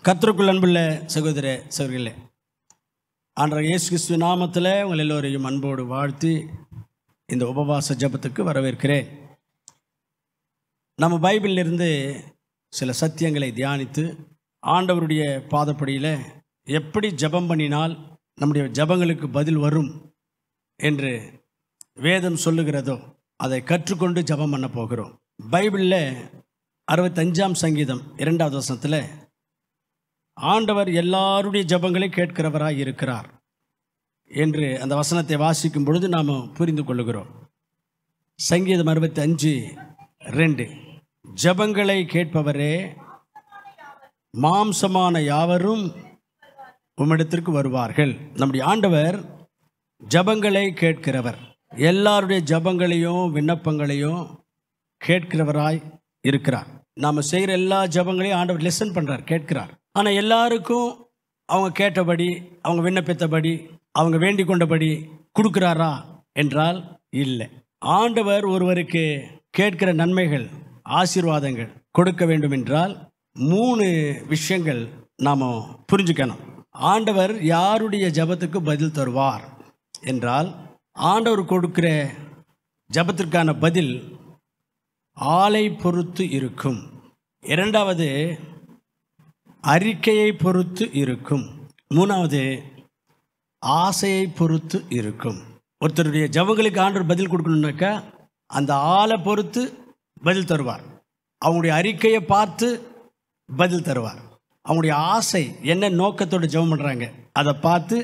கர்த்தருக்குள் அன்புள்ள சகோதர சகோதரிகளே, ஆண்டவர் இயேசு கிறிஸ்து நாமத்தில் உங்கள் எல்லோரையும் அன்போடு வாழ்த்தி இந்த உபவாச ஜெபத்துக்கு வரவேற்கிறேன். நம்ம பைபிளிலிருந்து சில சத்தியங்களை தியானித்து ஆண்டவருடைய பாதப்படியில் எப்படி ஜெபம் பண்ணினால் நம்முடைய ஜெபங்களுக்கு பதில் வரும் என்று வேதம் சொல்லுகிறதோ அதை கற்றுக்கொண்டு ஜெபம் பண்ண போகிறோம். பைபிளில் 65ஆம் சங்கீதம் 2வது வசனத்தில் ஆண்டவர் எல்லாருடைய ஜெபங்களை கேட்கிறவராய் இருக்கிறார் என்று அந்த வசனத்தை வாசிக்கும் பொழுது நாம் புரிந்து கொள்ளுகிறோம். சங்கீதம் 65:2 ஜெபங்களை கேட்பவரே, மாம்சமான யாவரும் உம்மிடத்திற்கு வருவார்கள். நம்முடைய ஆண்டவர் ஜெபங்களை கேட்கிறவர், எல்லாருடைய ஜெபங்களையும் விண்ணப்பங்களையும் கேட்கிறவராய் இருக்கிறார். நாம் செய்கிற எல்லா ஜெபங்களையும் ஆண்டவர் லிசன் பண்ணுறார், கேட்கிறார். ஆனால் எல்லாருக்கும் அவங்க கேட்டபடி, அவங்க விண்ணப்பித்தபடி, அவங்க வேண்டிக் கொண்டபடி கொடுக்குறாரா என்றால் இல்லை. ஆண்டவர் ஒருவருக்கு கேட்கிற நன்மைகள், ஆசீர்வாதங்கள் கொடுக்க வேண்டும் என்றால் 3 விஷயங்கள் நாம் புரிஞ்சுக்கணும். ஆண்டவர் யாருடைய ஜெபத்துக்கு பதில் தருவார் என்றால், ஆண்டவர் கொடுக்கிற ஜெபத்திற்கான பதில் ஆளை பொறுத்து இருக்கும். 2வது அறிக்கையை பொறுத்து இருக்கும். 3வது ஆசையை பொறுத்து இருக்கும். ஒருத்தருடைய ஜெபங்களுக்கு ஆண்டவர் பதில் கொடுக்கணுன்னாக்கா அந்த ஆளை பொறுத்து பதில் தருவார். அவங்களுடைய அறிக்கையை பார்த்து பதில் தருவார். அவங்களுடைய ஆசை என்ன நோக்கத்தோடு ஜெபம் பண்ணுறாங்க அதை பார்த்து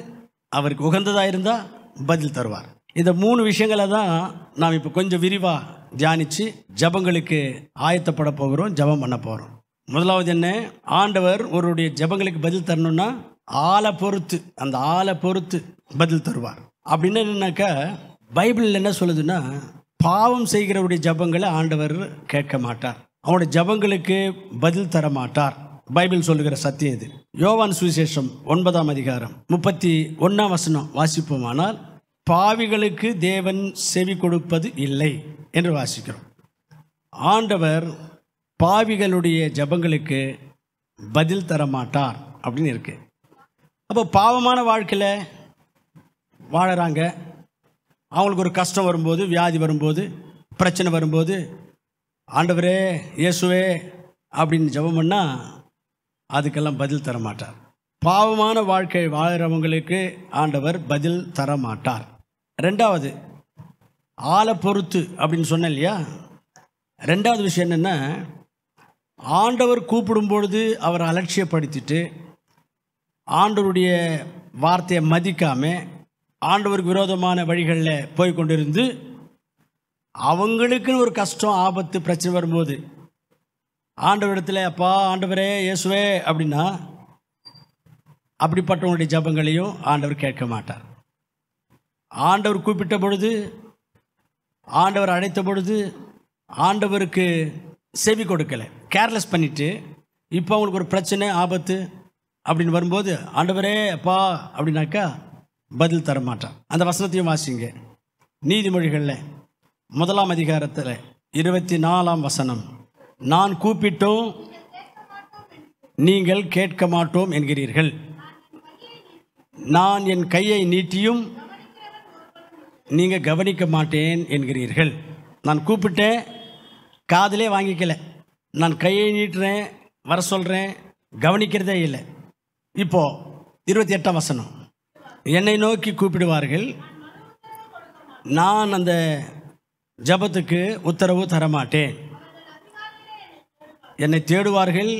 அவருக்கு உகந்ததாக இருந்தால் பதில் தருவார். இந்த 3 விஷயங்களை தான் நாம் இப்போ கொஞ்சம் விரிவாக தியானித்து ஜெபங்களுக்கு ஆயத்தப்பட போகிறோம், ஜெபம் பண்ண போகிறோம். முதலாவது என்ன? ஆண்டவர் ஒருவருடைய ஜெபங்களுக்கு பதில் தரணும்னா ஆளை பொறுத்து, அந்த ஆளை பொறுத்து பதில் தருவார். அப்படின்னு என்னன்னாக்கா, பைபிளில் என்ன சொல்லுதுன்னா, பாவம் செய்கிறவருடைய ஜெபங்களை ஆண்டவர் கேட்க மாட்டார், அவனுடைய ஜெபங்களுக்கு பதில் தர மாட்டார். பைபிள் சொல்லுகிற சத்தியம் இது. யோவான் சுவிசேஷம் 9ஆம் அதிகாரம் 31ஆம் வசனம் வாசிப்போமானால், பாவிகளுக்கு தேவன் செவி கொடுப்பது இல்லை என்று வாசிக்கிறோம். ஆண்டவர் பாவிகளுடைய ஜெபங்களுக்கு பதில் தர மாட்டார் அப்படின்னு இருக்கு. அப்போ பாவமான வாழ்க்கையில் வாழறாங்க, அவங்களுக்கு ஒரு கஷ்டம் வரும்போது, வியாதி வரும்போது, பிரச்சனை வரும்போது, ஆண்டவரே இயேசுவே அப்படின்னு ஜெபம் பண்ணால் அதுக்கெல்லாம் பதில் தர மாட்டார். பாவமான வாழ்க்கை வாழ்கிறவங்களுக்கு ஆண்டவர் பதில் தர மாட்டார். 2வது ஆளை பொறுத்து அப்படின்னு சொன்னேன் இல்லையா. 2வது விஷயம் என்னென்னா, ஆண்டவர் கூப்பிடும் பொழுது அவரை அலட்சியப்படுத்திட்டு, ஆண்டவருடைய வார்த்தையை மதிக்காமல், ஆண்டவருக்கு விரோதமான வழிகளில் போய் கொண்டிருந்து, அவங்களுக்குன்னு ஒரு கஷ்டம், ஆபத்து, பிரச்சனை வரும்போது ஆண்டவரிடத்தில் அப்பா ஆண்டவரே இயேசுவே அப்படின்னா, அப்படிப்பட்டவங்களுடைய ஜெபங்களையும் ஆண்டவர் கேட்க மாட்டார். ஆண்டவர் கூப்பிட்ட பொழுது, ஆண்டவர் அழைத்த பொழுது ஆண்டவருக்கு செவி கொடுக்கலை, கேர்லெஸ் பண்ணிவிட்டு, இப்போ அவங்களுக்கு ஒரு பிரச்சனை, ஆபத்து அப்படின்னு வரும்போது ஆண்டவரே அப்பா அப்படின்னாக்கா பதில் தர மாட்டார். அந்த வசனத்தையும் வாசிங்க. நீதிமொழிகளில் 1ஆம் அதிகாரத்தில் 24ஆம் வசனம், நான் கூப்பிட்டோம் நீங்கள் கேட்க மாட்டோம் என்கிறீர்கள், நான் என் கையை நீட்டியும் நீங்கள் கவனிக்க மாட்டேன் என்கிறீர்கள். நான் கூப்பிட்டேன், காதிலே வாங்கிக்கல, நான் கையை நீட்டுறேன், வர சொல்கிறேன், கவனிக்கிறதே இல்லை. இப்போது 28ஆம் வசனம், என்னை நோக்கி கூப்பிடுவார்கள், நான் அந்த ஜெபத்துக்கு உத்தரவு தரமாட்டேன். என்னை தேடுவார்கள்,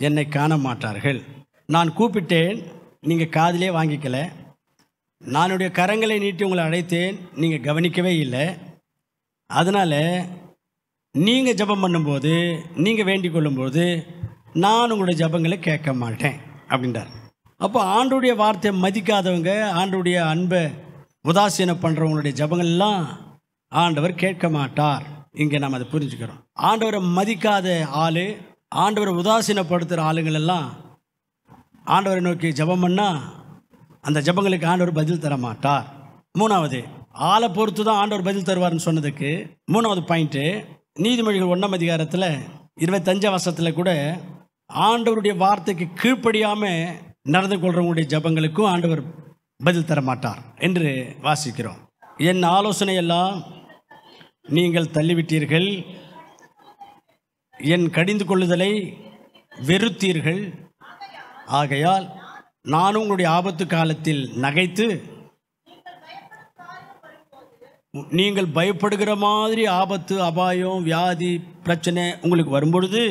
என்னை காண மாட்டார்கள். நான் கூப்பிட்டேன், நீங்கள் காதிலே வாங்கிக்கல, நானுடைய கரங்களை நீட்டி உங்களை அழைத்தேன், நீங்கள் கவனிக்கவே இல்லை. அதனால் நீங்கள் ஜெபம் பண்ணும்போது, நீங்கள் வேண்டிக் கொள்ளும்போது நான் உங்களுடைய ஜெபங்களை கேட்க மாட்டேன் அப்படின்றார். அப்போ ஆண்டவருடைய வார்த்தையை மதிக்காதவங்க, ஆண்டவருடைய அன்பை உதாசீனம் பண்ணுறவங்களுடைய ஜெபங்கள்லாம் ஆண்டவர் கேட்க மாட்டார். இங்கே நாம் அதை புரிஞ்சுக்கிறோம். ஆண்டவரை மதிக்காத ஆள், ஆண்டவரை உதாசீனப்படுத்துகிற ஆளுங்களெல்லாம் ஆண்டவரை நோக்கி ஜெபம் பண்ணால் அந்த ஜெபங்களுக்கு ஆண்டவர் பதில் தர மாட்டார். 3வது ஆளை பொறுத்து தான் ஆண்டவர் பதில் தருவார்னு சொன்னதுக்கு 3வது பாயிண்ட்டு, நீதிமொழிகள் 1ஆம் அதிகாரத்தில் 25ஆம் வசனத்தில் கூட ஆண்டவருடைய வார்த்தைக்கு கீழ்ப்படியாமல் நடந்து கொள்கிறவங்களுடைய ஜபங்களுக்கும் ஆண்டவர் பதில் தர மாட்டார் என்று வாசிக்கிறோம். என் ஆலோசனையெல்லாம் நீங்கள் தள்ளிவிட்டீர்கள், என் கடிந்து கொள்ளுதலை வெறுத்தீர்கள். ஆகையால் நானும் உங்களுடைய ஆபத்து காலத்தில் நகைத்து, நீங்கள் பயப்படுகிற மாதிரி ஆபத்து, அபாயம், வியாதி, பிரச்சனை உங்களுக்கு வரும்பொழுது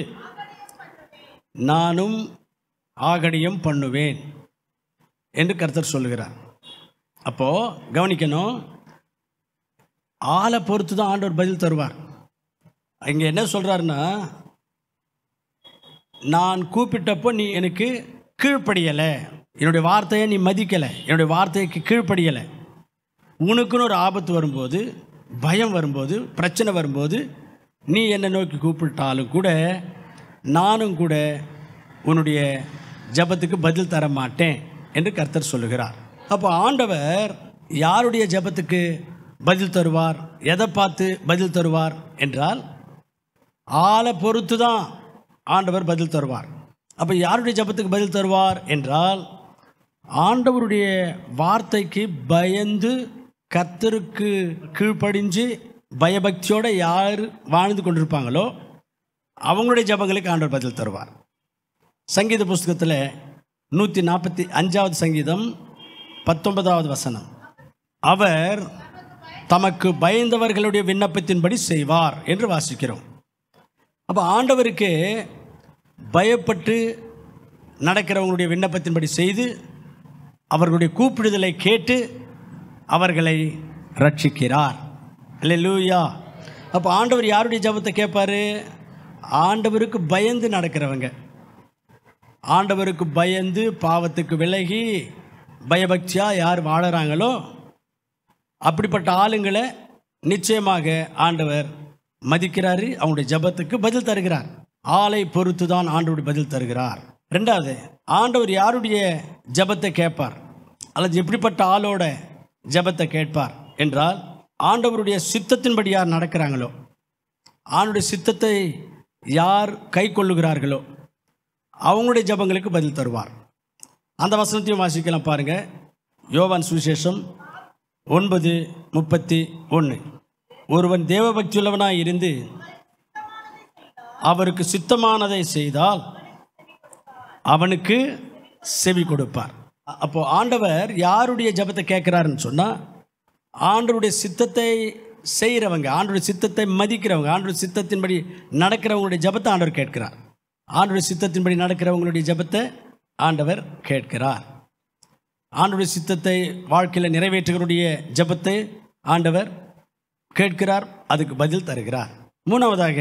நானும் ஆகடியம் பண்ணுவேன் என்று கர்த்தர் சொல்லுகிறார். அப்போது கவனிக்கணும், ஆளை பொறுத்து தான் ஆண்டவர் பதில் தருவார். இங்கே என்ன சொல்கிறாருன்னா, நான் கூப்பிட்டப்போ நீ எனக்கு கீழ்ப்படியலை, என்னுடைய வார்த்தையை நீ மதிக்கலை, என்னுடைய வார்த்தைக்கு கீழ்ப்படியலை. உனக்குன்னு ஒரு ஆபத்து வரும்போது, பயம் வரும்போது, பிரச்சனை வரும்போது நீ என்னை நோக்கி கூப்பிட்டாலும் கூட நானும் கூட உன்னுடைய ஜபத்துக்கு பதில் தர மாட்டேன் என்று கர்த்தர் சொல்லுகிறார். அப்போ ஆண்டவர் யாருடைய ஜபத்துக்கு பதில் தருவார், எதை பார்த்து பதில் தருவார் என்றால் ஆளை பொறுத்து தான் ஆண்டவர் பதில் தருவார். அப்போ யாருடைய ஜபத்துக்கு பதில் தருவார் என்றால், ஆண்டவருடைய வார்த்தைக்கு பயந்து கர்த்தருக்கு கீழ்ப்படிஞ்சு பயபக்தியோடு யார் வாழ்ந்து கொண்டிருப்பாங்களோ அவங்களுடைய ஜபங்களுக்கு ஆண்டவர் பதில் தருவார். சங்கீத புஸ்தகத்தில் 145வது சங்கீதம் 19வது வசனம், அவர் தமக்கு பயந்தவர்களுடைய விண்ணப்பத்தின்படி செய்வார் என்று வாசிக்கிறோம். அப்போ ஆண்டவருக்கு பயப்பட்டு நடக்கிறவங்களுடைய விண்ணப்பத்தின்படி செய்து அவர்களுடைய கூப்பிடுதலை கேட்டு அவர்களை ரட்சிக்கிறார். அல்லேலூயா. அப்போ ஆண்டவர் யாருடைய ஜபத்தை கேட்பார்? ஆண்டவருக்கு பயந்து நடக்கிறவங்க, ஆண்டவருக்கு பயந்து பாவத்துக்கு விலகி பயபக்தியாக யார் வாழறாங்களோ அப்படிப்பட்ட ஆளுங்களை நிச்சயமாக ஆண்டவர் மதிக்கிறாரு, அவங்களுடைய ஜபத்துக்கு பதில் தருகிறார். ஆளை பொறுத்து தான் ஆண்டவர் பதில் தருகிறார். ரெண்டாவது, ஆண்டவர் யாருடைய ஜபத்தை கேட்பார் அல்லது எப்படிப்பட்ட ஆளோட ஜபத்தை கேட்பார் என்றால், ஆண்டவருடைய சித்தத்தின்படி யார் நடக்கிறாங்களோ, ஆண்டவருடைய சித்தத்தை யார் கை கொள்ளுகிறார்களோ அவங்களுடைய ஜபங்களுக்கு பதில் தருவார். அந்த வசனத்தையும் வாசிக்கலாம் பாருங்க. யோவான் சுவிசேஷம் 9:31, ஒருவன் தேவபக்தியுள்ளவனாய் இருந்து அவருக்கு சித்தமானதை செய்தால் அவனுக்கு செவி கொடுப்பார். அப்போ ஆண்டவர் யாருடைய ஜபத்தை கேட்கிறாருன்னு சொன்னால், ஆண்டவருடைய சித்தத்தை செய்கிறவங்க, ஆண்டவருடைய சித்தத்தை மதிக்கிறவங்க, ஆண்டவருடைய சித்தத்தின்படி நடக்கிறவங்களுடைய ஜபத்தை ஆண்டவர் கேட்கிறார். ஆண்டவருடைய சித்தத்தின்படி நடக்கிறவங்களுடைய ஜபத்தை ஆண்டவர் கேட்கிறார். ஆண்டவருடைய சித்தத்தை வாழ்க்கையில் நிறைவேற்றுகிறவருடைய ஜபத்தை ஆண்டவர் கேட்கிறார், அதுக்கு பதில் தருகிறார். மூணாவதாக,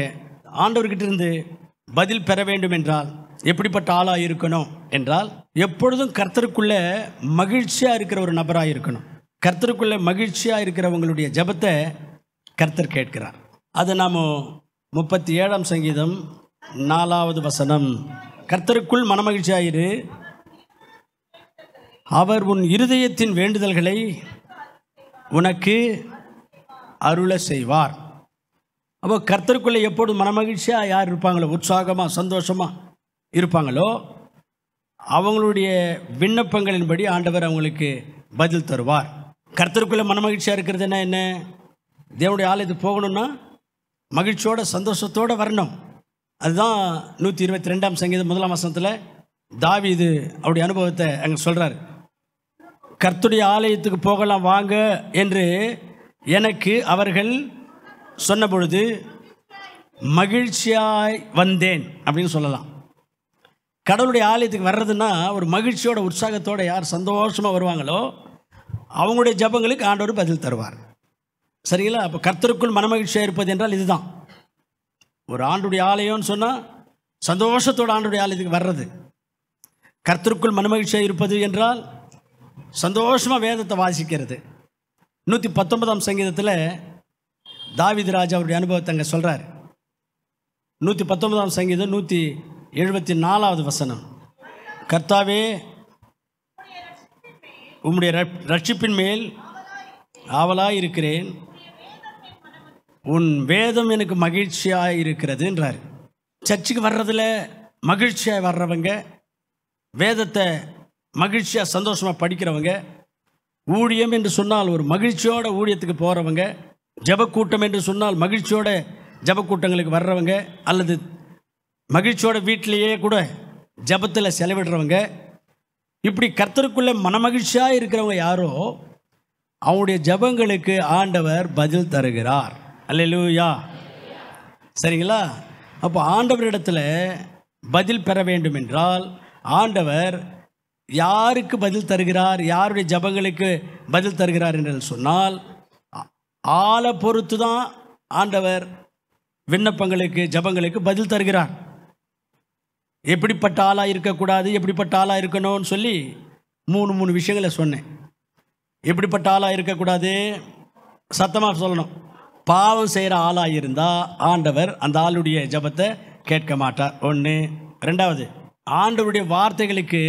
ஆண்டவர்கிட்ட இருந்து பதில் பெற வேண்டும் என்றால் எப்படிப்பட்ட ஆளாக இருக்கணும் என்றால், எப்பொழுதும் கர்த்தருக்குள்ளே மகிழ்ச்சியாக இருக்கிற ஒரு நபராக இருக்கணும். கர்த்தருக்குள்ளே மகிழ்ச்சியாக இருக்கிறவங்களுடைய ஜபத்தை கர்த்தர் கேட்கிறார். அது நாம் 37ஆம் சங்கீதம் 4வது வசனம், கர்த்தருக்குள் மனமகிழ்ச்சியாயிரு, அவர் உன் இருதயத்தின் வேண்டுதல்களை உனக்கு அருள செய்வார். அப்போ கர்த்தருக்குள்ளே எப்பொழுதும் மனமகிழ்ச்சியாக யார் இருப்பாங்களோ, உற்சாகமாக சந்தோஷமாக இருப்பாங்களோ அவங்களுடைய விண்ணப்பங்களின்படி ஆண்டவர் அவங்களுக்கு பதில் தருவார். கர்த்தருக்குள்ளே மனமகிழ்ச்சியாக இருக்கிறதுனா என்ன? தேவனுடைய ஆலயத்துக்கு போகணும்னா மகிழ்ச்சியோட சந்தோஷத்தோடு வரணும். அதுதான் 122ஆம் சங்கீதம் 1ஆம் வசனத்தில் தாவீது அவருடைய அனுபவத்தை அங்கே சொல்கிறார். கர்த்தருடைய ஆலயத்துக்கு போகலாம் வாங்க என்று எனக்கு அவர்கள் சொன்ன பொழுது மகிழ்ச்சியாய் வந்தேன் அப்படின்னு சொல்லலாம். கடவுளுடைய ஆலயத்துக்கு வர்றதுன்னா ஒரு மகிழ்ச்சியோட உற்சாகத்தோடு யார் சந்தோஷமாக வருவாங்களோ அவங்களுடைய ஜபங்களுக்கு ஆண்டவர் பதில் தருவார். சரிங்களா? அப்போ கர்த்தருக்குள் மனமகிழ்ச்சியாக இருப்பது என்றால் இதுதான். ஒரு ஆண்டுடைய ஆலயம்னு சொன்னால் சந்தோஷத்தோடு ஆண்டுடைய ஆலயத்துக்கு வர்றது. கர்த்தருக்குள் மனமகிழ்ச்சியாக இருப்பது என்றால் சந்தோஷமாக வேதத்தை வாசிக்கிறது. 119ஆம் சங்கீதத்தில் தாவீது ராஜா அவருடைய அனுபவத்தை அங்கே சொல்கிறார். 119ஆம் சங்கீதம் 174வது வசனம், கர்த்தாவே உம்முடைய ரட்சிப்பின் மேல் ஆவலாக இருக்கிறேன், உன் வேதம் எனக்கு மகிழ்ச்சியாக இருக்கிறது என்றார். சர்ச்சுக்கு வர்றதில் மகிழ்ச்சியாக வர்றவங்க, வேதத்தை மகிழ்ச்சியாக சந்தோஷமாக படிக்கிறவங்க, ஊழியம் என்று சொன்னால் ஒரு மகிழ்ச்சியோட ஊழியத்துக்கு போகிறவங்க, ஜபக்கூட்டம் என்று சொன்னால் மகிழ்ச்சியோட ஜபக்கூட்டங்களுக்கு வர்றவங்க, அல்லது மகிழ்ச்சியோட வீட்டிலேயே கூட ஜபத்தில் செலவிடுறவங்க, இப்படி கர்த்தருக்குள்ளே மனமகிழ்ச்சியாக இருக்கிறவங்க யாரோ அவங்களுடைய ஜபங்களுக்கு ஆண்டவர் பதில் தருகிறார். அல்லேலூயா. சரிங்களா? அப்போ ஆண்டவரிடத்தில் பதில் பெற வேண்டும் என்றால் ஆண்டவர் யாருக்கு பதில் தருகிறார், யாருடைய ஜபங்களுக்கு பதில் தருகிறார் என்று சொன்னால் ஆளை பொறுத்து தான் ஆண்டவர் விண்ணப்பங்களுக்கு ஜபங்களுக்கு பதில் தருகிறார். எப்படிப்பட்ட ஆளாக இருக்கக்கூடாது, எப்படிப்பட்ட ஆளாக இருக்கணும்னு சொல்லி மூணு விஷயங்களை சொன்னேன். எப்படிப்பட்ட ஆளாக இருக்கக்கூடாது, சத்தமாக சொல்லணும். பாவம் செய்கிற ஆளாக இருந்தால் ஆண்டவர் அந்த ஆளுடைய ஜபத்தை கேட்க மாட்டார். ஒன்று. ரெண்டாவது, ஆண்டவருடைய வார்த்தைகளுக்கு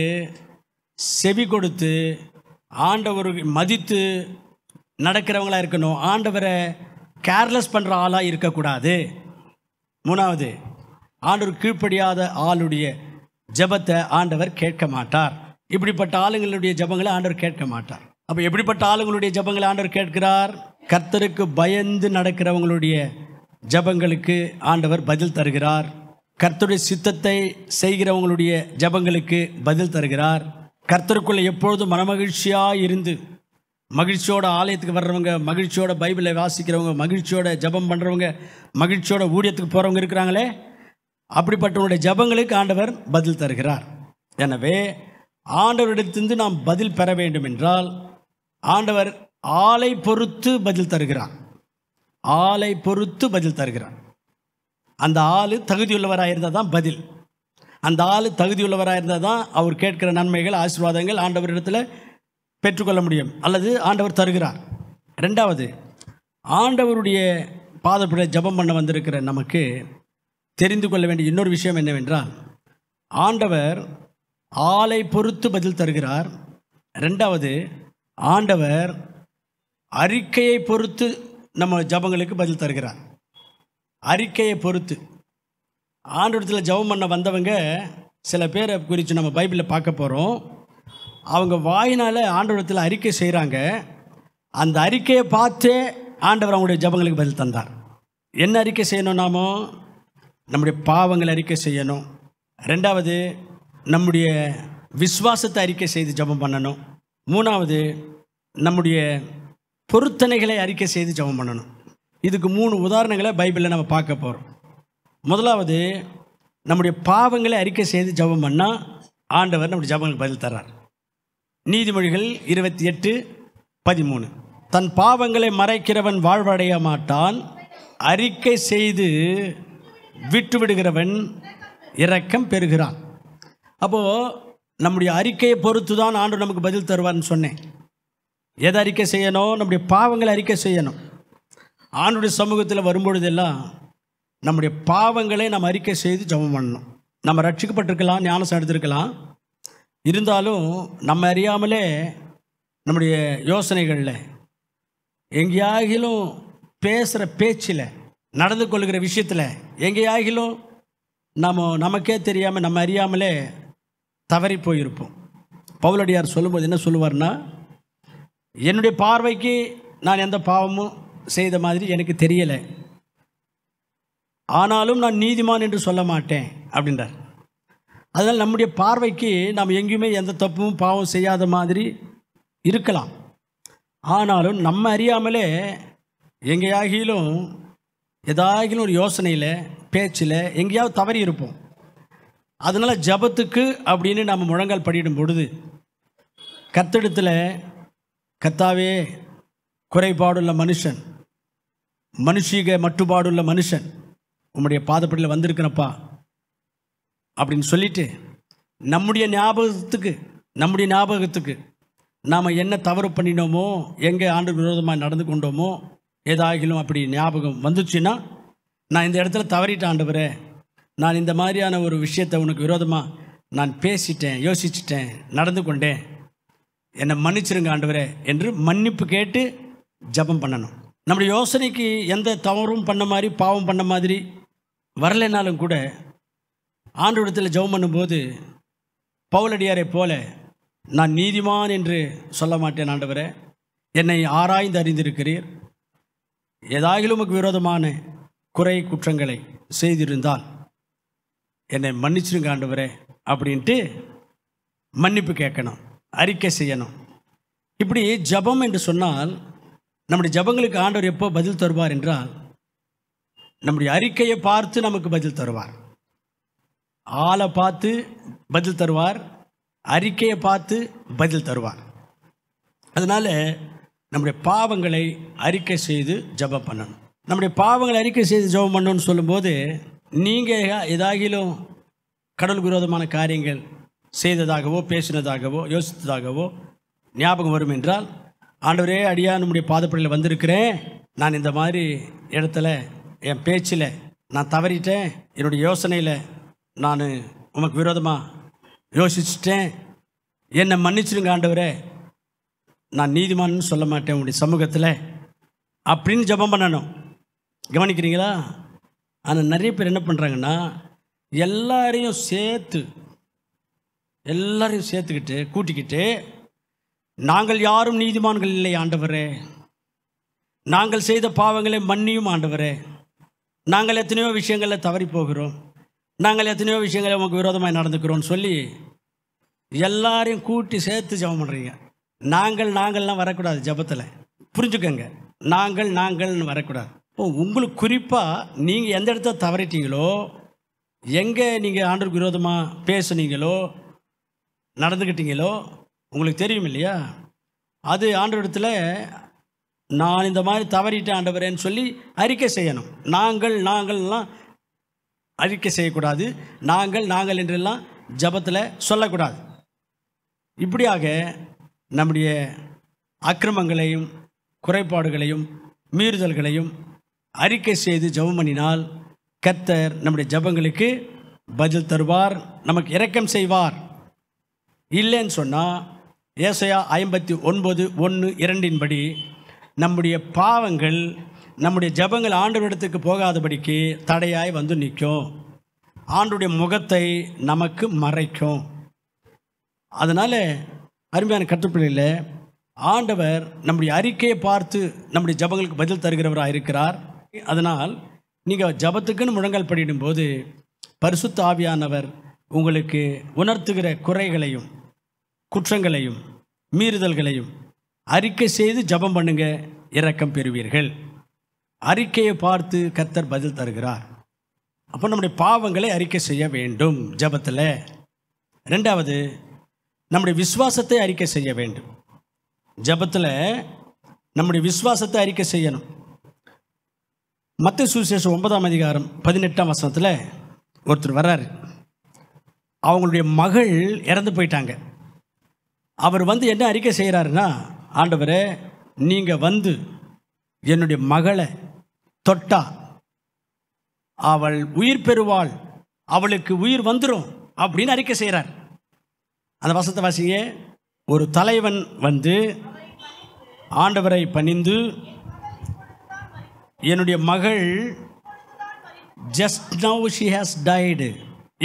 செவி கொடுத்து ஆண்டவருக்கு மதித்து நடக்கிறவங்களாக இருக்கணும். ஆண்டவரை கேர்லெஸ் பண்ணுற ஆளாக இருக்கக்கூடாது. மூணாவது, ஆண்டவர் கீழ்ப்படியாத ஆளுடைய ஜபத்தை ஆண்டவர் கேட்க மாட்டார். இப்படிப்பட்ட ஆளுங்களுடைய ஜபங்களை ஆண்டவர் கேட்க மாட்டார். அப்போ எப்படிப்பட்ட ஆளுங்களுடைய ஜபங்களை ஆண்டவர் கேட்கிறார்? கர்த்தருக்கு பயந்து நடக்கிறவங்களுடைய ஜபங்களுக்கு ஆண்டவர் பதில் தருகிறார். கர்த்தருடைய சித்தத்தை செய்கிறவங்களுடைய ஜபங்களுக்கு பதில் தருகிறார். கர்த்தருக்குள்ளே எப்பொழுதும் மனமகிழ்ச்சியாக இருந்து மகிழ்ச்சியோட ஆலயத்துக்கு வர்றவங்க, மகிழ்ச்சியோட பைபிளை வாசிக்கிறவங்க, மகிழ்ச்சியோட ஜபம் பண்ணுறவங்க, மகிழ்ச்சியோட ஊழியத்துக்கு போகிறவங்க இருக்கிறாங்களே, அப்படிப்பட்டவங்களுடைய ஜபங்களுக்கு ஆண்டவர் பதில் தருகிறார். எனவே ஆண்டவரிடத்திலிருந்து நாம் பதில் பெற வேண்டும் என்றால் ஆண்டவர் ஆளை பொறுத்து பதில் தருகிறார். ஆளை பொறுத்து பதில் தருகிறார். அந்த ஆள் தகுதியுள்ளவராக இருந்தால் தான் பதில். அந்த ஆள் தகுதியுள்ளவராக இருந்தால் தான் அவர் கேட்கிற நன்மைகள், ஆசீர்வாதங்கள் ஆண்டவரிடத்தில் பெற்றுக்கொள்ள முடியும், அல்லது ஆண்டவர் தருகிறார். ரெண்டாவது, ஆண்டவருடைய பாதப்பட ஜபம் பண்ண வந்திருக்கிற நமக்கு தெரிந்து கொள்ள வேண்டிய இன்னொரு விஷயம் என்னவென்றால், ஆண்டவர் ஆளை பொறுத்து பதில் தருகிறார். ரெண்டாவது, ஆண்டவர் அறிக்கையை பொறுத்து நம்ம ஜபங்களுக்கு பதில் தருகிறார். அறிக்கையை பொறுத்து ஆண்டவரிடத்தில் ஜபம் பண்ண வந்தவங்க சில பேரை குறித்து நம்ம பைபிளில் பார்க்க போகிறோம். அவங்க வாயினால் ஆண்டவரிடத்தில் அறிக்கை செய்கிறாங்க. அந்த அறிக்கையை பார்த்தே ஆண்டவர் அவங்களுடைய ஜபங்களுக்கு பதில் தந்தார். என்ன அறிக்கை செய்யணும்? நாமோ நம்முடைய பாவங்களை அறிக்கை செய்யணும். ரெண்டாவது, நம்முடைய விசுவாசத்தை அறிக்கை செய்து ஜபம் பண்ணணும். மூணாவது, நம்முடைய பொருத்தனைகளை அறிக்கை செய்து ஜபம் பண்ணணும். இதுக்கு 3 உதாரணங்களை பைபிளில் நம்ம பார்க்க போகிறோம். முதலாவது, நம்முடைய பாவங்களை அறிக்கை செய்து ஜபம் பண்ணால் ஆண்டவர் நம்முடைய ஜபங்களுக்கு பதில் தர்றார். நீதிமொழிகள் 28:13, தன் பாவங்களை மறைக்கிறவன் வாழ்வடைய மாட்டான், அறிக்கை செய்து விட்டுவிடுகிறவன் இரக்கம் பெறுகிறான். அப்போது நம்முடைய அறிக்கையை பொறுத்து தான் ஆண்டவர் நமக்கு பதில் தருவார்னு சொன்னேன். எதை அறிக்கை செய்யணும்? நம்முடைய பாவங்களை அறிக்கை செய்யணும். ஆண்டவருடைய சமூகத்தில் வரும்பொழுதெல்லாம் நம்முடைய பாவங்களை நம்ம அறிக்கை செய்து ஜெபம் பண்ணணும். நம்ம ரட்சிக்கப்பட்டிருக்கலாம், ஞானஸ்நானம் எடுத்திருக்கலாம், இருந்தாலும் நம்ம அறியாமலே நம்முடைய யோசனைகளில், எங்கேயாகிலும் பேசுகிற பேச்சில், நடந்து கொள்கிற விஷயத்தில் எங்கேயாகிலும் நமக்கே தெரியாமல் நம்ம அறியாமலே தவறி போயிருப்போம். பவுலடியார் சொல்லும்போது என்ன சொல்லுவார்னா, என்னுடைய பார்வைக்கு நான் எந்த பாவமும் செய்த மாதிரி எனக்கு தெரியலை, ஆனாலும் நான் நீதிமான் என்று சொல்ல மாட்டேன் அப்படின்றார். அதனால் நம்முடைய பார்வைக்கு நாம் எங்கேயுமே எந்த தப்பும் பாவம் செய்யாத மாதிரி இருக்கலாம், ஆனாலும் நம்ம அறியாமலே எங்கேயாகிலும் ஏதாகிலும் ஒரு யோசனையில், பேச்சில் எங்கேயாவது தவறி இருப்போம். அதனால் ஜபத்துக்கு அப்படின்னு நம்ம முழங்கால் படியிடும் பொழுது கர்த்தரிடத்தில், கர்த்தாவே, குறைபாடுள்ள மனுஷன், மனுஷீக மட்டுபாடுள்ள மனுஷன், உம்முடைய பாதப்படியில் வந்திருக்கிறப்பா அப்படின்னு சொல்லிட்டு நம்முடைய ஞாபகத்துக்கு நாம் என்ன தவறு பண்ணினோமோ, எங்கே ஆண்டு விரோதமாக நடந்து கொண்டோமோ, ஏதாகிலும் அப்படி ஞாபகம் வந்துச்சுன்னா, நான் இந்த இடத்துல தவறிட்டேன் ஆண்டவரே, நான் இந்த மாதிரியான ஒரு விஷயத்தை உனக்கு விரோதமாக நான் பேசிட்டேன், யோசிச்சிட்டேன், நடந்து கொண்டேன், என்னை மன்னிச்சிருங்க ஆண்டவரே என்று மன்னிப்பு கேட்டு ஜபம் பண்ணணும். நம்முடைய யோசனைக்கு எந்த தவறும் பண்ண மாதிரி, பாவம் பண்ண மாதிரி வரலைனாலும் கூட ஆண்டவரிடத்தில் ஜெபம் பண்ணும்போது பவுலடியாரை போல நான் நீதிமான் என்று சொல்ல மாட்டேன் ஆண்டவரே, என்னை ஆராய்ந்து அறிந்திருக்கிறீர், ஏதாகிலும் உமக்கு விரோதமான குறை குற்றங்களை செய்திருந்தால் என்னை மன்னிச்சிருங்க ஆண்டவரே அப்படின்ட்டு மன்னிப்பு கேட்கணும், அறிக்கை செய்யணும். இப்படி ஜெபம் என்று சொன்னால் நம்முடைய ஜெபங்களுக்கு ஆண்டவர் எப்போ பதில் தருவார் என்றால் நம்முடைய அறிக்கையை பார்த்து நமக்கு பதில் தருவார். ஆளை பார்த்து பதில் தருவார், அறிக்கையை பார்த்து பதில் தருவார். அதனால் நம்முடைய பாவங்களை அறிக்கை செய்து ஜெபம் பண்ணணும். நம்முடைய பாவங்களை அறிக்கை செய்து ஜெபம் பண்ணணும்னு சொல்லும்போது நீங்கள் ஏதாகிலும் கடவுளுக்கு விரோதமான காரியங்கள் செய்ததாகவோ பேசினதாகவோ யோசித்ததாகவோ ஞாபகம் வரும் என்றால், ஆண்டவரே அடியா நம்முடைய பாதப்படியில் வந்திருக்கிறேன், நான் இந்த மாதிரி இடத்துல என் பேச்சில் நான் தவறிட்டேன், என்னுடைய யோசனையில் நான் உமக்கு விரோதமாக யோசிச்சிட்டேன், என்னை மன்னிச்சிருங்க ஆண்டவரே, நான் நீதிமான்னு சொல்ல மாட்டேன் உங்களுடைய சமூகத்தில் அப்படின்னு ஜெபம் பண்ணணும். கவனிக்கிறீங்களா? ஆனால் நிறைய பேர் என்ன பண்ணுறாங்கன்னா எல்லாரையும் சேர்த்துக்கிட்டு கூட்டிக்கிட்டு நாங்கள் யாரும் நீதிமான்கள் இல்லை ஆண்டவரே, நாங்கள் செய்த பாவங்களை மன்னியும் ஆண்டவரே, நாங்கள் எத்தனையோ விஷயங்களில் தவறி போகிறோம், நாங்கள் எத்தனையோ விஷயங்களை உமக்கு விரோதமாக நடந்துக்கிறோம்னு சொல்லி எல்லாரையும் கூட்டி சேர்த்து ஜெபம் பண்ணுறீங்க. நாங்கள்லாம் வரக்கூடாது ஜெபத்தில். புரிஞ்சுக்கங்க, நாங்கள்னு வரக்கூடாது. இப்போ உங்களுக்கு குறிப்பாக நீங்கள் எந்த இடத்த தவறிட்டீங்களோ, எங்கே நீங்கள் ஆண்டவருக்கு விரோதமாக பேசுனீங்களோ நடந்துக்கிட்டீங்களோ உங்களுக்கு தெரியும் இல்லையா? அது ஆண்டவரிடத்தில் நான் இந்த மாதிரி தவறிட்டேன் ஆண்டவரேன்னு சொல்லி அறிக்கை செய்யணும். நாங்கள்லாம் அறிக்கை செய்யக்கூடாது, நாங்கள் என்றெல்லாம் ஜெபத்தில் சொல்லக்கூடாது. இப்படியாக நம்முடைய அக்கிரமங்களையும் குறைபாடுகளையும் மீறுதல்களையும் அறிக்கை செய்து ஜெபம் பண்ணினால் கர்த்தர் நம்முடைய ஜெபங்களுக்கு பதில் தருவார், நமக்கு இரக்கம் செய்வார். இல்லைன்னு சொன்னால் ஏசாயா 59:1-2 படி நம்முடைய பாவங்கள் நம்முடைய ஜெபங்கள் ஆண்டவரிடத்துக்கு போகாதபடிக்கு தடையாய் வந்து நிற்கும், ஆண்டவருடைய முகத்தை நமக்கு மறைக்கும். அதனால் அருமையான கற்றுப்பிள்ளையில் ஆண்டவர் நம்முடைய அறிக்கையை பார்த்து நம்முடைய ஜெபங்களுக்கு பதில் தருகிறவராக இருக்கிறார். அதனால் நீங்கள் ஜெபத்துக்குன்னு முழங்கால் படிடும்போது பரிசுத்த ஆவியானவர் உங்களுக்கு உணர்த்துகிற குறைகளையும் குற்றங்களையும் மீறுதல்களையும் அறிக்கை செய்து ஜெபம் பண்ணுங்க, இரக்கம் பெறுவீர்கள். அறிக்கையை பார்த்து கர்த்தர் பதில் தருகிறார். அப்போ நம்முடைய பாவங்களை அறிக்கை செய்ய வேண்டும் ஜெபத்தில். ரெண்டாவது, நம்முடைய விசுவாசத்தை அறிக்கை செய்ய வேண்டும். ஜெபத்தில் நம்முடைய விசுவாசத்தை அறிக்கை செய்யணும். மத்தேயு சுவிசேஷம் 9:18 ஒருத்தர் வர்றாரு. அவங்களுடைய மகள் இறந்து போயிட்டாங்க. அவர் என்ன அறிக்கை செய்கிறாருன்னா, ஆண்டவரே நீங்கள் என்னுடைய மகளை தொட்டா அவள் உயிர் பெறுவாள், அவளுக்கு உயிர் வந்துடும் அப்படின்னு அறிக்கை செய்கிறார். அந்த வசனத்தை வாசிங்க. ஒரு தலைவன் ஆண்டவரை பணிந்து, என்னுடைய மகள் just now she has died,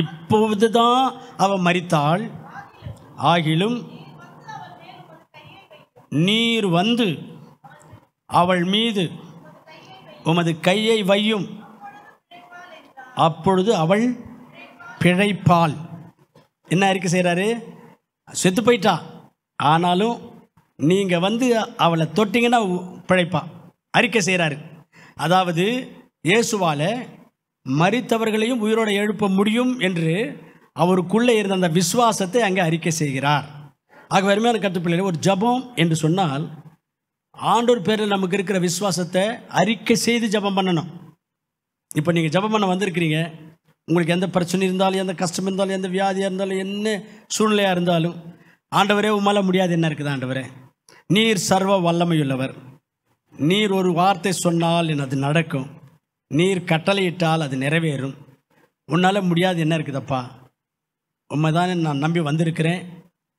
இப்போது தான் அவள் மரித்தாள், ஆகிலும் நீர் அவள் மீது உமது கையை வையும், அப்பொழுது அவள் பிழைப்பாள். என்ன அறிக்கை செய்கிறாரு? செத்து போயிட்டா, ஆனாலும் நீங்கள் அவளை தொட்டிங்கன்னா பிழைப்பா அறிக்கை செய்கிறாரு. அதாவது இயேசுவால் மரித்தவர்களையும் உயிரோடு எழுப்ப முடியும் என்று அவருக்குள்ளே இருந்த அந்த விசுவாசத்தை அங்கே அறிக்கை செய்கிறார். ஆக அருமையான கற்றுப்பிள்ளைகள், ஒரு ஜெபம் என்று சொன்னால் ஆண்டவர் பேரில் நமக்கு இருக்கிற விசுவாசத்தை அறிக்கை செய்து ஜெபம் பண்ணணும். இப்போ நீங்கள் ஜெபம் பண்ண வந்திருக்கிறீங்க, உங்களுக்கு எந்த பிரச்சனை இருந்தாலும், எந்த கஷ்டம் இருந்தாலும், எந்த வியாதியாக இருந்தாலும், என்ன சூழ்நிலையாக இருந்தாலும், ஆண்டவரே உம்மால முடியாது என்ன இருக்குது ஆண்டவரே, நீர் சர்வ வல்லமையுள்ளவர், நீர் ஒரு வார்த்தை சொன்னால் அது நடக்கும், நீர் கட்டளையிட்டால் அது நிறைவேறும், உன்னால் முடியாது என்ன இருக்குதப்பா, உண்மை தானே நான் நம்பி வந்திருக்கிறேன்,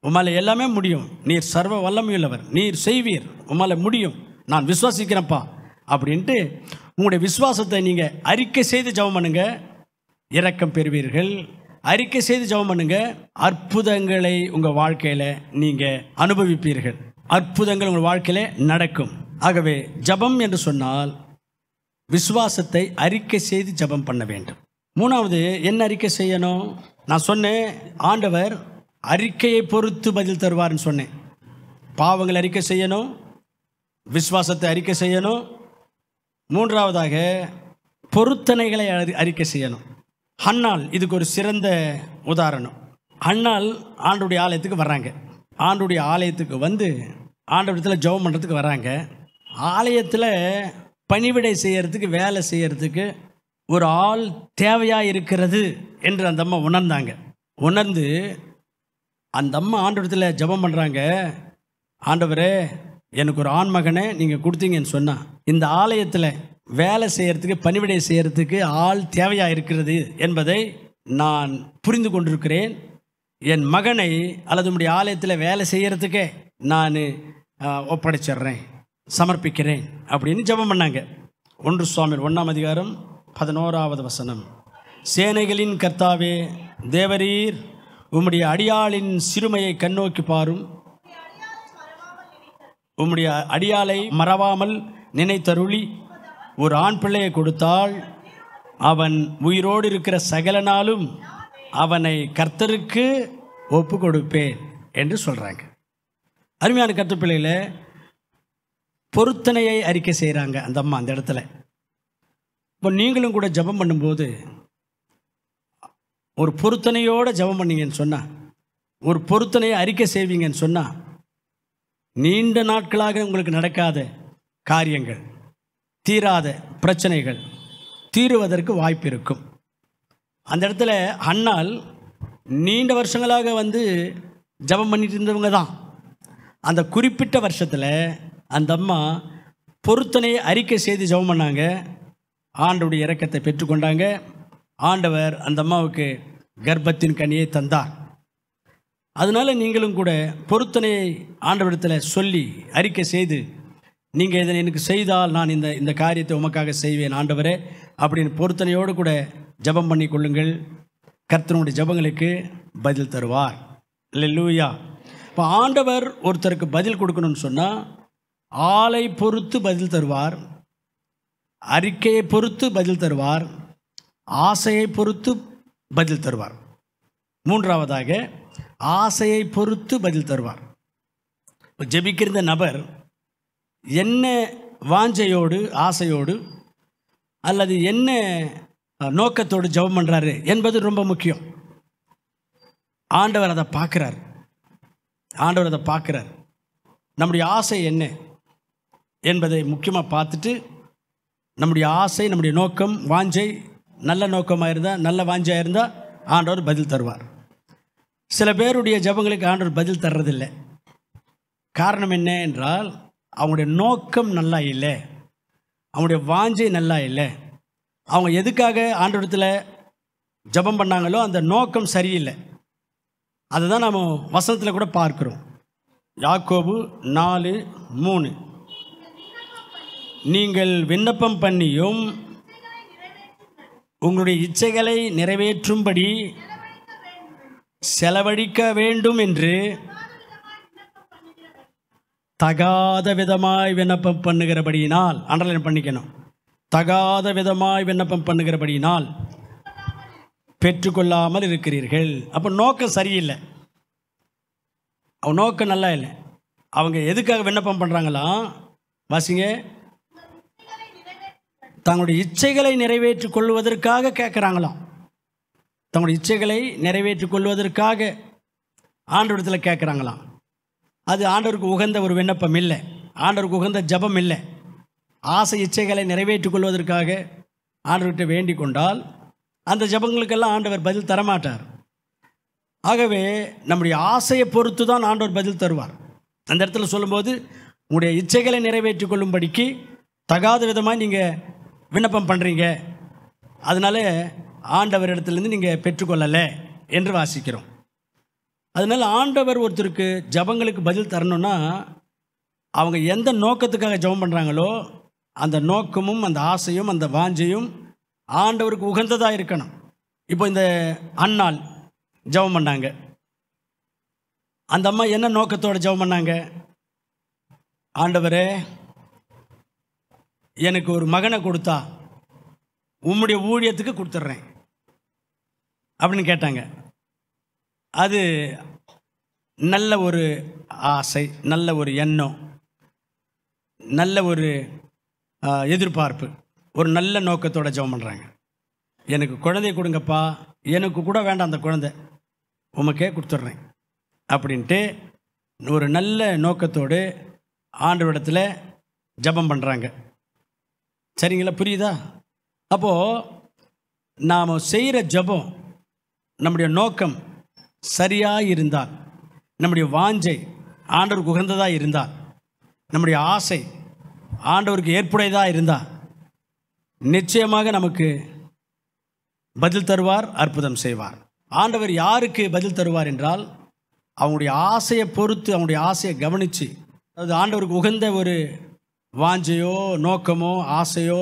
உம்மால் எல்லாமே முடியும், நீர் சர்வ வல்லமையுள்ளவர், நீர் செய்வீர், உம்மால் முடியும், நான் விசுவாசிக்கிறேன்ப்பா அப்படின்ட்டு உங்களுடைய விசுவாசத்தை நீங்கள் அறிக்கை செய்து ஜெபம் பண்ணுங்க, இரக்கம் பெறுவீர்கள், அறிக்கை செய்து ஜெபம் பண்ணுங்க. அற்புதங்களை உங்கள் வாழ்க்கையில் நீங்கள் அனுபவிப்பீர்கள். அற்புதங்கள் உங்கள் வாழ்க்கையில் நடக்கும். ஆகவே ஜெபம் என்று சொன்னால் விசுவாசத்தை அறிக்கை செய்து ஜெபம் பண்ண வேண்டும். மூணாவது என்ன அறிக்கை செய்யணும்? நான் சொன்னேன், ஆண்டவர் அறிக்கையை பொறுத்து பதில் தருவார்னு சொன்னேன். பாவங்கள் அறிக்கை செய்யணும், விசுவாசத்தை அறிக்கை செய்யணும், மூன்றாவதாக பொருத்தனைகளை அறிக்கை செய்யணும். ஹன்னாள் இதுக்கு ஒரு சிறந்த உதாரணம். ஹன்னாள் ஆண்டவருடைய ஆலயத்துக்கு வர்றாங்க. ஆண்டவருடைய ஆலயத்துக்கு வந்து ஆண்டவரத்தில் ஜெபம் பண்ணுறதுக்கு வர்றாங்க. ஆலயத்தில் பணிவிடை செய்கிறதுக்கு, வேலை செய்கிறதுக்கு ஒரு ஆள் தேவையாக இருக்கிறது என்று அந்த அம்மா உணர்ந்தாங்க. உணர்ந்து அந்த அம்மா ஆண்டவரத்தில் ஜெபம் பண்ணுறாங்க. ஆண்டவரே, எனக்கு ஒரு ஆண் மகனை நீங்கள் கொடுத்தீங்கன்னு சொன்னால் இந்த ஆலயத்தில் வேலை செய்கிறதுக்கு, பணிவிடை செய்கிறதுக்கு ஆள் தேவையாக இருக்கிறது என்பதை நான் புரிந்து கொண்டிருக்கிறேன். என் மகனை அல்லது உம்முடைய ஆலயத்தில் வேலை செய்கிறதுக்கே நான் ஒப்படைச்சிட்றேன், சமர்ப்பிக்கிறேன் அப்படின்னு ஜெபம் பண்ணாங்க. 1 சாமுவேல் 1ஆம் அதிகாரம் 11வது வசனம். சேனைகளின் கர்த்தாவே தேவரீர், உம்முடைய அடியாளின் சிறுமையை கண்ணோக்கி பாரும். உம்முடைய அடியாளை மறவாமல் நினைத்தருளி ஒரு ஆண் பிள்ளையை கொடுத்தால் அவன் உயிரோடு இருக்கிற சகல நாளும் அவனை கர்த்தருக்கு ஒப்பு கொடுப்பேன் என்று சொல்கிறாங்க. அருமையான கர்த்தர் பிள்ளைகளை பொருத்தனையை அறிக்கை செய்கிறாங்க அந்த அம்மா அந்த இடத்துல. இப்போ நீங்களும் கூட ஜெபம் பண்ணும்போது ஒரு பொருத்தனையோடு ஜெபம் பண்ணீங்கன்னு சொன்னால், ஒரு பொருத்தனையை அறிக்கை செய்வீங்கன்னு சொன்னால், நீண்ட நாட்களாக உங்களுக்கு நடக்காத காரியங்கள், தீராத பிரச்சனைகள் தீருவதற்கு வாய்ப்பு இருக்கும். அந்த இடத்துல அன்னாள் நீண்ட வருஷங்களாக வந்து ஜெபம் பண்ணிட்டு இருந்தவங்க தான். அந்த குறிப்பிட்ட வருஷத்தில் அந்த அம்மா பொருத்தனையை அறிக்கை செய்து ஜெபம் பண்ணாங்க. ஆண்டவருடைய இரக்கத்தை பெற்றுக்கொண்டாங்க. ஆண்டவர் அந்த அம்மாவுக்கு கர்ப்பத்தின் கனியை தந்தார். அதனால் நீங்களும் கூட பொருத்தனையை ஆண்டவரிடத்தில் சொல்லி அறிக்கை செய்து, நீங்கள் இதை எனக்கு செய்தால் நான் இந்த காரியத்தை உமக்காக செய்வேன் ஆண்டவரே அப்படின்னு பொருத்தனையோடு கூட ஜெபம் பண்ணி கொள்ளுங்கள். கர்த்தருடைய ஜெபங்களுக்கு பதில் தருவார். அல்லேலூயா. இப்போ ஆண்டவர் ஒருத்தருக்கு பதில் கொடுக்கணும்னு சொன்னால் ஆளை பொறுத்து பதில் தருவார், அறிக்கையை பொறுத்து பதில் தருவார், ஆசையை பொறுத்து பதில் தருவார். மூன்றாவதாக ஆசையை பொறுத்து பதில் தருவார். ஜெபிக்கிற நபர் என்ன வாஞ்சையோடு, ஆசையோடு அல்லது என்ன நோக்கத்தோடு ஜெபம் பண்ணுறாரு என்பது ரொம்ப முக்கியம். ஆண்டவர் அதை பார்க்குறார். ஆண்டவர் அதை பார்க்குறார். நம்முடைய ஆசை என்ன என்பதை முக்கியமாக பார்த்துட்டு, நம்முடைய ஆசை, நம்முடைய நோக்கம், வாஞ்சை நல்ல நோக்கமாக இருந்தால், நல்ல வாஞ்சையாக இருந்தால் ஆண்டவர் பதில் தருவார். சில பேருடைய ஜெபங்களுக்கு ஆண்டவர் பதில் தர்றதில்லை. காரணம் என்ன என்றால், அவங்களுடைய நோக்கம் நல்லா இல்லை, அவங்களுடைய வாஞ்சை நல்லா இல்லை. அவங்க எதுக்காக ஆண்டவரத்தில் ஜெபம் பண்ணாங்களோ அந்த நோக்கம் சரியில்லை. அதுதான் நாம் வசனத்தில் கூட பார்க்கிறோம். யாக்கோபு 4:3, நீங்கள் விண்ணப்பம் பண்ணியும் உங்களுடைய இச்சைகளை நிறைவேற்றும்படி செலவழிக்க வேண்டும் என்று தகாத விதமாய் விண்ணப்பம் பண்ணுகிறபடியினால், அண்டர்லைன் பண்ணிக்கணும், தகாத விதமாய் விண்ணப்பம் பண்ணுகிறபடியினால் பெற்றுக்கொள்ளாமல் இருக்கிறீர்கள். அப்போ நோக்கம் சரியில்லை, அவன் நோக்கம் நல்லா இல்லை. அவங்க எதுக்காக விண்ணப்பம் பண்ணுறாங்களாம்? வாசிங்க. தங்களுடைய இச்சைகளை நிறைவேற்றிக் கொள்வதற்காக கேட்குறாங்களாம். தங்களுடைய இச்சைகளை நிறைவேற்றிக் கொள்வதற்காக ஆண்டவரிடத்தில் கேட்குறாங்களாம். அது ஆண்டவருக்கு உகந்த ஒரு விண்ணப்பம் இல்லை, ஆண்டவருக்கு உகந்த ஜெபம் இல்லை. ஆசை இச்சைகளை நிறைவேற்றிக் கொள்வதற்காக ஆண்டவர்கிட்ட வேண்டிக் கொண்டால் அந்த ஜெபங்களுக்கெல்லாம் ஆண்டவர் பதில் தரமாட்டார். ஆகவே நம்முடைய ஆசையை பொறுத்து தான் ஆண்டவர் பதில் தருவார். அந்த இடத்துல சொல்லும்போது, உங்களுடைய இச்சைகளை நிறைவேற்றிக் கொள்ளும்படிக்கு தகாத விதமாக நீங்கள் விண்ணப்பம் பண்ணுறீங்க, அதனால் ஆண்டவரிடத்துலேருந்து நீங்கள் பெற்றுக்கொள்ளலை என்று வாசிக்கிறோம். அதனால் ஆண்டவர் ஒருத்தருக்கு ஜெபங்களுக்கு பதில் தரணும்னா அவங்க எந்த நோக்கத்துக்காக ஜெபம் பண்ணுறாங்களோ அந்த நோக்கமும் அந்த ஆசையும் அந்த வாஞ்சையும் ஆண்டவருக்கு உகந்ததாக இருக்கணும். இப்போ இந்த அன்னாள் ஜெபம் பண்ணாங்க. அந்த அம்மா என்ன நோக்கத்தோடு ஜெபம் பண்ணாங்க? ஆண்டவரே, எனக்கு ஒரு மகனை கொடுத்தா உம்முடைய ஊழியத்துக்கு கொடுத்துட்றேன் அப்படின்னு கேட்டாங்க. அது நல்ல ஒரு ஆசை, நல்ல ஒரு எண்ணம், நல்ல ஒரு எதிர்பார்ப்பு, ஒரு நல்ல நோக்கத்தோடு ஜெபம் பண்ணுறாங்க. எனக்கு குழந்தைய கொடுங்கப்பா, எனக்கு கூட வேண்டாம் அந்த குழந்தை, உமக்கே கொடுத்துட்றேன் அப்படின்ட்டு ஒரு நல்ல நோக்கத்தோடு ஆண்டவரிடத்தில் ஜெபம் பண்ணுறாங்க. சரிங்களா? புரியுதா? அப்போது நாம் செய்கிற ஜெபம், நம்முடைய நோக்கம் சரியாக இருந்தால், நம்முடைய வாஞ்சை ஆண்டவருக்கு உகந்ததாக இருந்தால், நம்முடைய ஆசை ஆண்டவருக்கு ஏற்புடையதாக இருந்தால், நிச்சயமாக நமக்கு பதில் தருவார், அற்புதம் செய்வார். ஆண்டவர் யாருக்கு பதில் தருவார் என்றால், அவங்களுடைய ஆசையை பொறுத்து, அவங்களுடைய ஆசையை கவனித்து, அதாவது ஆண்டவருக்கு உகந்த ஒரு வாஞ்சையோ நோக்கமோ ஆசையோ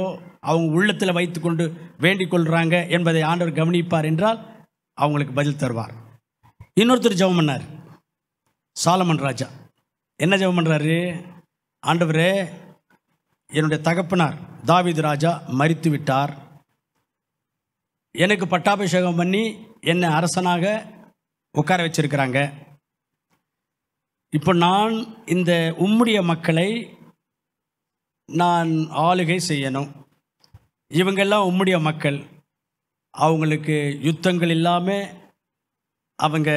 அவங்க உள்ளத்தில் வைத்து கொண்டு வேண்டிக் கொள்கிறாங்க என்பதை ஆண்டவர் கவனிப்பார் என்றால் அவங்களுக்கு பதில் தருவார். இன்னொருத்தர் ஜெபம் பண்ணார், சாலமன் ராஜா. என்ன ஜெபம் பண்ணுறாரு? ஆண்டவரே, என்னுடைய தகப்பனார் தாவீது ராஜா மரித்து விட்டார், எனக்கு பட்டாபிஷேகம் பண்ணி என்னை அரசனாக உட்கார வச்சிருக்கிறாங்க. இப்போ நான் இந்த உம்முடைய மக்களை நான் ஆளுகை செய்யணும். இவங்கெல்லாம் உம்முடைய மக்கள், அவங்களுக்கு யுத்தங்கள் இல்லாமல் அவங்க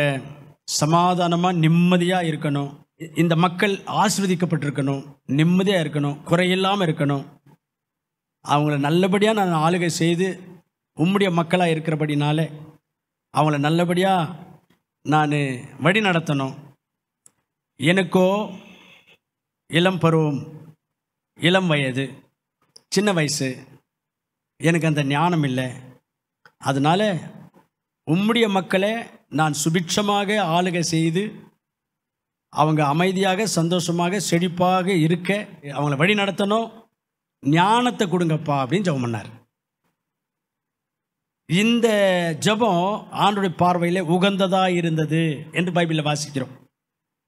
சமாதானமாக நிம்மதியாக இருக்கணும். இந்த மக்கள் ஆசீர்வதிக்கப்பட்டிருக்கணும், நிம்மதியாக இருக்கணும், குறையில்லாமல் இருக்கணும். அவங்கள நல்லபடியாக நான் ஆளுகை செய்து உம்முடைய மக்களாக இருக்கிறபடினாலே அவங்கள நல்லபடியாக நான் வழி நடத்தணும். எனக்கோ இளம் பருவம், இளம் வயது, சின்ன வயசு, எனக்கு அந்த ஞானம் இல்லை. அதனால் உம்முடைய மக்களை நான் சுபிட்சமாக ஆளுகை செய்து அவங்க அமைதியாக சந்தோஷமாக செழிப்பாக இருக்க அவங்கள வழி நடத்தணும், ஞானத்தை கொடுங்கப்பா அப்படின்னு ஜெபம் பண்ணார். இந்த ஜெபம் ஆண்டவருடைய பார்வையில் உகந்ததாக இருந்தது என்று பைபிளில் வாசிக்கிறோம்.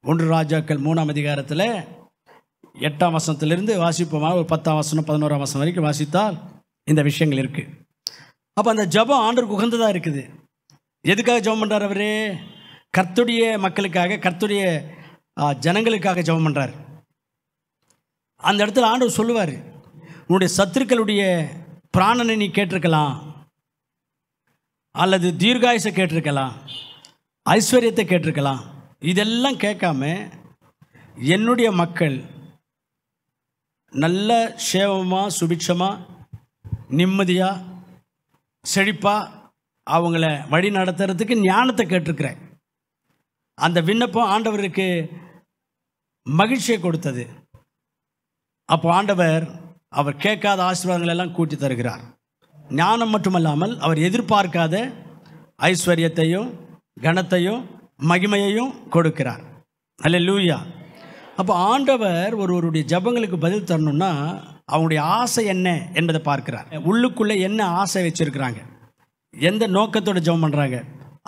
1 ராஜாக்கள் 3ஆம் அதிகாரத்தில் 8ஆம் வசனத்திலிருந்து வாசிப்போமாக ஒரு 10ஆம் வசனம் 11ஆம் வசனம் வரைக்கும் வாசித்தால் இந்த விஷயங்கள் இருக்குது. அப்போ அந்த ஜெபம் ஆண்டவருக்கு உகந்ததாக இருக்குது. எதுக்காக ஜெபம் பண்ணுறார் அவர்? கர்த்தருடைய மக்களுக்காக, கர்த்தருடைய ஜனங்களுக்காக ஜெபம் பண்ணுறார். அந்த இடத்துல ஆண்டவர் சொல்லுவார், உன்னுடைய சத்துருக்களுடைய பிராணனை நீ கேட்டிருக்கலாம், அல்லது தீர்காயுசை கேட்டிருக்கலாம், ஐஸ்வர்யத்தை கேட்டிருக்கலாம். இதெல்லாம் கேட்காம என்னுடைய மக்கள் நல்ல சேவமாக சுபிட்சமாக நிம்மதியாக செழிப்பாக அவங்கள வழி நடத்துறதுக்கு ஞானத்தை கேட்டிருக்கிறேன். அந்த விண்ணப்பம் ஆண்டவருக்கு மகிழ்ச்சியை கொடுத்தது. அப்போ ஆண்டவர் அவர் கேட்காத ஆசீர்வாதங்கள் எல்லாம் கூட்டி தருகிறார். ஞானம் மட்டுமல்லாமல் அவர் எதிர்பார்க்காத ஐஸ்வர்யத்தையும் கனத்தையும் மகிமையையும் கொடுக்கிறார். அல்லேலூயா. அப்போ ஆண்டவர் ஒருவருடைய ஜெபங்களுக்கு பதில் தரணும்னா அவங்களுடைய ஆசை என்ன என்பதை பார்க்கிறார். உள்ளுக்குள்ளே என்ன ஆசை வச்சிருக்கிறாங்க, எந்த நோக்கத்தோடு ஜெபம் பண்ணுறாங்க,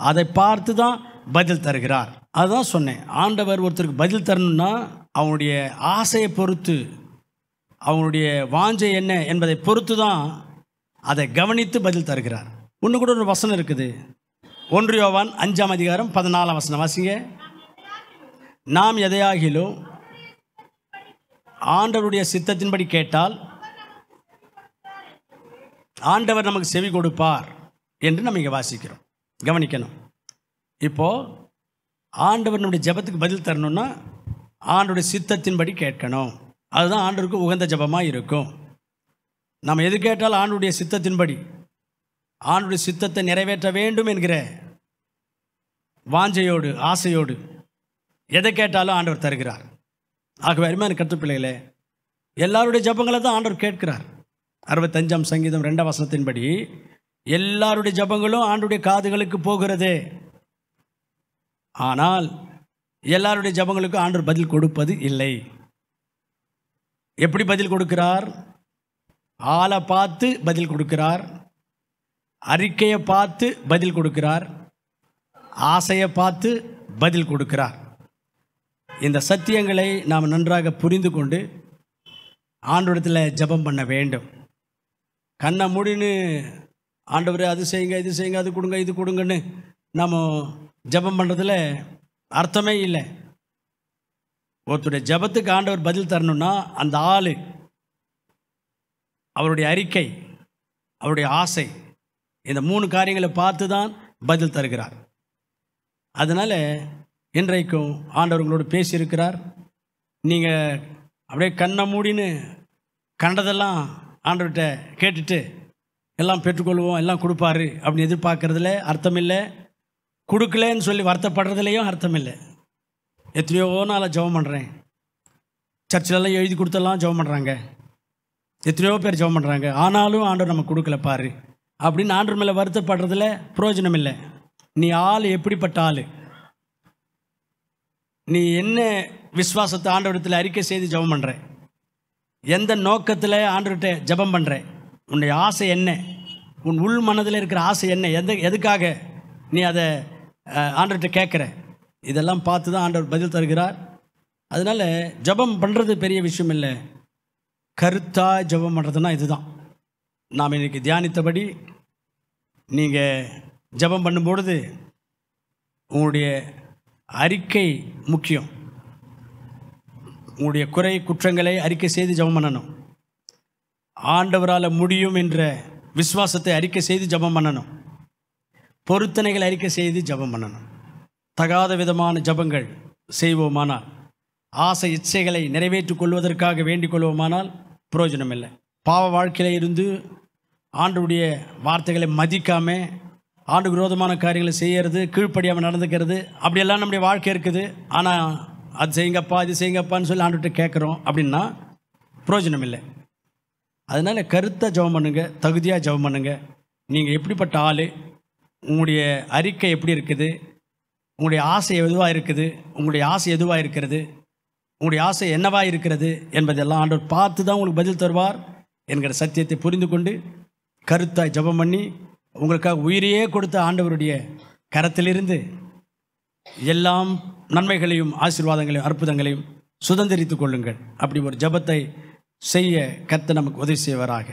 அதை பார்த்து தான் பதில் தருகிறார். அதுதான் சொன்னேன், ஆண்டவர் ஒருத்தருக்கு பதில் தரணும்னா அவங்களுடைய ஆசையை பொறுத்து, அவங்களுடைய வாஞ்சை என்ன என்பதை பொறுத்து தான் அதை கவனித்து பதில் தருகிறார். இன்னும் கூட ஒரு வசனம் இருக்குது, 1 யோவான் 5ஆம் அதிகாரம் 14ஆம் வசனம் வாசிங்க. நாம் எதையாகிலும் ஆண்டவருடைய சித்தத்தின்படி கேட்டால் ஆண்டவர் நமக்கு செவி கொடுப்பார் என்று நம்ம இங்கே வாசிக்கிறோம். கவனிக்கணும். இப்போது ஆண்டவர் நம்முடைய ஜெபத்துக்கு பதில் தரணும்னா ஆண்டவருடைய சித்தத்தின்படி கேட்கணும். அதுதான் ஆண்டவருக்கு உகந்த ஜெபமாக இருக்கும். நம்ம எது கேட்டாலும் ஆண்டவருடைய சித்தத்தின்படி, ஆண்டவருடைய சித்தத்தை நிறைவேற்ற வேண்டும் என்கிற வாஞ்சையோடு ஆசையோடு எதை கேட்டாலும் ஆண்டவர் தருகிறார். ஆகவே அருமையான கர்த்தர் பிள்ளைகளே, எல்லாருடைய ஜெபங்களை தான் ஆண்டவர் கேட்கிறார். 65ஆம் சங்கீதம் 2ஆம் வசனத்தின்படி எல்லாருடைய ஜெபங்களும் ஆண்டவருடைய காதுகளுக்கு போகிறது. ஆனால் எல்லாருடைய ஜெபங்களுக்கும் ஆண்டவர் பதில் கொடுப்பது இல்லை. எப்படி பதில் கொடுக்கிறார்? ஆளை பார்த்து பதில் கொடுக்கிறார், அறிக்கையை பார்த்து பதில் கொடுக்கிறார், ஆசையை பார்த்து பதில் கொடுக்கிறார். இந்த சத்தியங்களை நாம் நன்றாக புரிந்து கொண்டு ஆண்டவரிடத்தில் ஜெபம் பண்ண வேண்டும். கண்ணை மூடின்னு ஆண்டவரே அது செய்யுங்க, இது செய்யுங்க, அது கொடுங்க, இது கொடுங்கன்னு நாம் ஜெபம் பண்ணுறதுல அர்த்தமே இல்லை. ஒருத்தருடைய ஜெபத்துக்கு ஆண்டவர் பதில் தரணும்னா அந்த ஆள் அவருடைய அறிக்கை, அவருடைய ஆசை, இந்த 3 காரியங்களை பார்த்து தான் பதில் தருகிறார். அதனால் இன்றைக்கும் ஆண்டவர் உங்களோடு பேசியிருக்கிறார். நீங்கள் அப்படியே கண்ணை மூடின்னு கண்டதெல்லாம் ஆண்டவர்கிட்ட கேட்டுட்டு எல்லாம் பெற்றுக்கொள்வோம், எல்லாம் கொடுப்பாரு அப்படின்னு எதிர்பார்க்குறதுல அர்த்தம் இல்லை. கொடுக்கலன்னு சொல்லி வருத்தப்படுறதுலேயும் அர்த்தம் இல்லை. எத்தனையோ நாளாக ஜெபம் பண்ணுறேன், சர்ச்சிலெல்லாம் எழுதி கொடுத்தெல்லாம் ஜெபம் பண்ணுறாங்க, எத்தனையோ பேர் ஜெபம் பண்ணுறாங்க, ஆனாலும் ஆண்டவர் நம்ம கொடுக்கல பாரு அப்படின்னு ஆண்டவர் மேலே வருத்தப்படுறதுல பிரயோஜனம் இல்லை. நீ ஆள் எப்படிப்பட்ட ஆள், நீ என்ன விசுவாசத்தை ஆண்டவரிடத்தில் அறிக்கை செய்து ஜெபம் பண்ணுற, எந்த நோக்கத்தில் ஆண்டவர்கிட்ட ஜெபம் பண்ணுற, உன்னுடைய ஆசை என்ன, உன் உள் மனதில் இருக்கிற ஆசை என்ன, எதுக்காக நீ அதை ஆண்டவர்கிட்ட கேட்குற, இதெல்லாம் பார்த்து தான் ஆண்டவர் பதில் தருகிறார். அதனால் ஜெபம் பண்ணுறது பெரிய விஷயம் இல்லை. கருத்தாக ஜெபம் பண்ணுறதுனா இதுதான். நாம் இன்றைக்கி தியானித்தபடி நீங்கள் ஜெபம் பண்ணும்பொழுது உங்களுடைய அறிக்கை முக்கியம். உங்களுடைய குறை குற்றங்களை அறிக்கை செய்து ஜெபம் பண்ணணும். ஆண்டவரால் முடியும் என்ற விசுவாசத்தை அறிக்கை செய்து ஜெபம் பண்ணணும். பொருத்தனைகளை அறிக்கை செய்து ஜெபம் பண்ணணும். தகாத விதமான ஜெபங்கள் செய்வோமானால், ஆசை இச்சைகளை நிறைவேற்றிக் கொள்வதற்காக வேண்டிக் கொள்வோமானால் பிரயோஜனம் இல்லை. பாவ வாழ்க்கையில் இருந்து ஆண்டவருடைய வார்த்தைகளை மதிக்காமல் ஆண்டுக்கு விரோதமான காரியங்களை செய்கிறது, கீழ்ப்படியாமல் நடந்துக்கிறது, அப்படியெல்லாம் நம்முடைய வாழ்க்கை இருக்குது. ஆனால் அது செய்யுங்கப்பா, இது செய்யுங்கப்பான்னு சொல்லி ஆண்டுகிட்ட கேட்குறோம் அப்படின்னா பிரயோஜனம் இல்லை. அதனால் கருத்தாக ஜெபம் பண்ணுங்க, தகுதியாக ஜெபம் பண்ணுங்க. நீங்கள் எப்படிப்பட்ட ஆள், உங்களுடைய அறிக்கை எப்படி இருக்குது, உங்களுடைய ஆசை எதுவாக இருக்குது, உங்களுடைய ஆசை எதுவாக இருக்கிறது, உங்களுடைய ஆசை என்னவாக இருக்கிறது என்பதெல்லாம் ஆண்டவர் பார்த்து தான் உங்களுக்கு பதில் தருவார் என்கிற சத்தியத்தை புரிந்து கொண்டு கருத்தாய் ஜெபம் பண்ணி உங்களுக்காக உயிரையே கொடுத்த ஆண்டவருடைய கரத்திலிருந்து எல்லாம் நன்மைகளையும் ஆசீர்வாதங்களையும் அற்புதங்களையும் சுதந்திரித்து கொள்ளுங்கள். அப்படி ஒரு ஜெபத்தை செய்ய கர்த்தர் நமக்கு உதவி செய்வாராக.